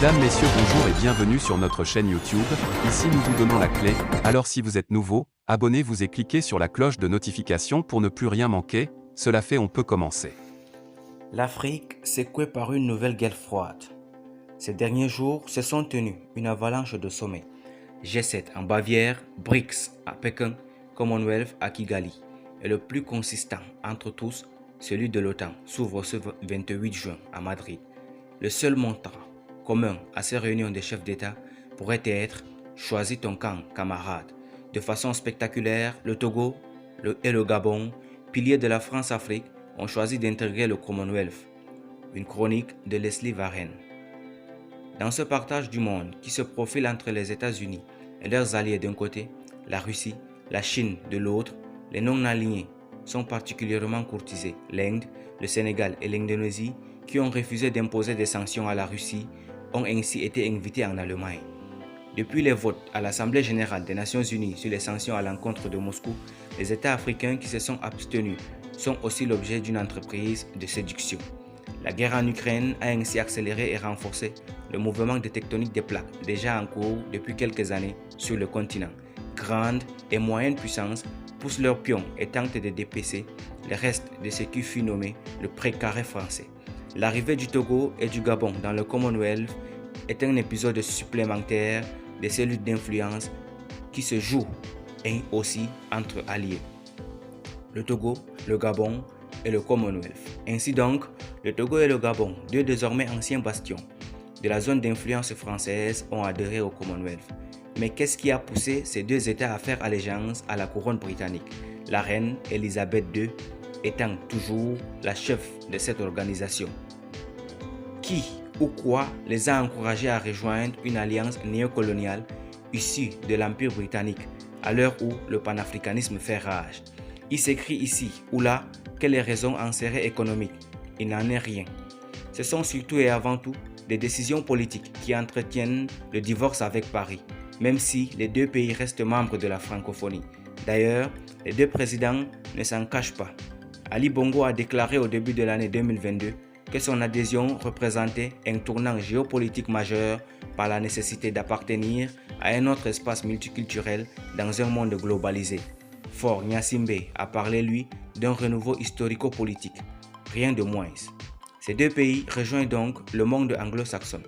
Mesdames, Messieurs, bonjour et bienvenue sur notre chaîne YouTube. Ici nous vous donnons la clé, alors si vous êtes nouveau, abonnez-vous et cliquez sur la cloche de notification pour ne plus rien manquer. Cela fait, on peut commencer. L'Afrique secouée par une nouvelle guerre froide. Ces derniers jours se sont tenus une avalanche de sommets. G7 en Bavière, BRICS à Pékin, Commonwealth à Kigali. Et le plus consistant entre tous, celui de l'OTAN, s'ouvre ce 28 juin à Madrid. Le seul montant commun à ces réunions des chefs d'État pourrait être « Choisis ton camp, camarade ». De façon spectaculaire, le Togo et le Gabon, piliers de la France-Afrique, ont choisi d'intégrer le Commonwealth. Une chronique de Leslie Varenne. Dans ce partage du monde qui se profile entre les États-Unis et leurs alliés d'un côté, la Russie, la Chine de l'autre, les non-alignés sont particulièrement courtisés. L'Inde, le Sénégal et l'Indonésie, qui ont refusé d'imposer des sanctions à la Russie, ont ainsi été invités en Allemagne. Depuis les votes à l'Assemblée générale des Nations unies sur les sanctions à l'encontre de Moscou, les États africains qui se sont abstenus sont aussi l'objet d'une entreprise de séduction. La guerre en Ukraine a ainsi accéléré et renforcé le mouvement de tectonique des plaques déjà en cours depuis quelques années sur le continent. Grandes et moyennes puissances poussent leurs pions et tentent de dépecer les restes de ce qui fut nommé le précaré français. L'arrivée du Togo et du Gabon dans le Commonwealth est un épisode supplémentaire de ces luttes d'influence qui se jouent aussi entre alliés. Le Togo, le Gabon et le Commonwealth. Ainsi donc, le Togo et le Gabon, deux désormais anciens bastions de la zone d'influence française, ont adhéré au Commonwealth. Mais qu'est-ce qui a poussé ces deux États à faire allégeance à la couronne britannique, la reine Elisabeth II étant toujours la chef de cette organisation? Qui ou quoi les a encouragés à rejoindre une alliance néocoloniale issue de l'Empire britannique à l'heure où le panafricanisme fait rage? Il s'écrit ici ou là que les raisons en seraient économiques. Il n'en est rien. Ce sont surtout et avant tout des décisions politiques qui entretiennent le divorce avec Paris, même si les deux pays restent membres de la francophonie. D'ailleurs, les deux présidents ne s'en cachent pas. Ali Bongo a déclaré au début de l'année 2022 que son adhésion représentait un tournant géopolitique majeur par la nécessité d'appartenir à un autre espace multiculturel dans un monde globalisé. Faure Gnassingbé a parlé, lui, d'un renouveau historico-politique. Rien de moins. Ces deux pays rejoignent donc le monde anglo-saxon.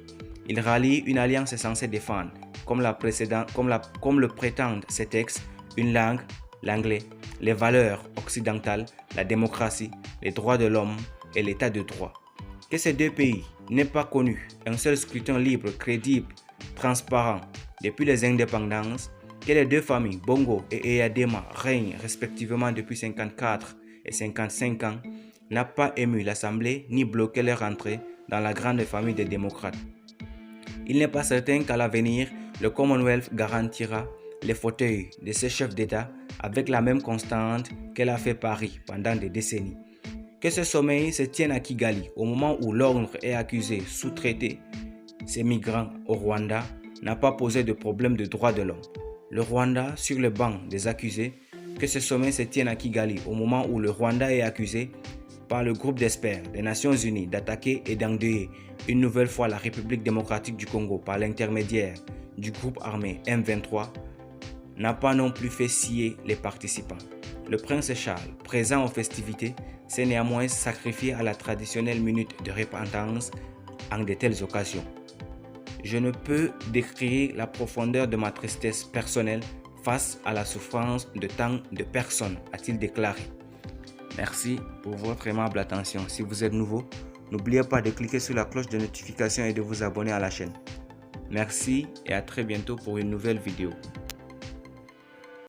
Ils rallient une alliance censée défendre, comme le prétendent ces textes, une langue, l'anglais, les valeurs occidentales, la démocratie, les droits de l'homme et l'état de droit. Que ces deux pays n'aient pas connu un seul scrutin libre, crédible, transparent depuis les indépendances, que les deux familles, Bongo et Eyadema, règnent respectivement depuis 54 et 55 ans, n'a pas ému l'Assemblée ni bloqué leur entrée dans la grande famille des démocrates. Il n'est pas certain qu'à l'avenir, le Commonwealth garantira les fauteuils de ces chefs d'État avec la même constante qu'elle a fait Paris pendant des décennies. Que ce sommet se tienne à Kigali au moment où Londres est accusé sous-traiter ses migrants au Rwanda n'a pas posé de problème de droits de l'homme. Le Rwanda sur le banc des accusés, que ce sommet se tienne à Kigali au moment où le Rwanda est accusé par le groupe d'experts des Nations Unies d'attaquer et d'endeuiller une nouvelle fois la République démocratique du Congo par l'intermédiaire du groupe armé M23, n'a pas non plus fait scier les participants. Le prince Charles, présent aux festivités, s'est néanmoins sacrifié à la traditionnelle minute de repentance en de telles occasions. Je ne peux décrire la profondeur de ma tristesse personnelle face à la souffrance de tant de personnes, a-t-il déclaré. Merci pour votre aimable attention. Si vous êtes nouveau, n'oubliez pas de cliquer sur la cloche de notification et de vous abonner à la chaîne. Merci et à très bientôt pour une nouvelle vidéo.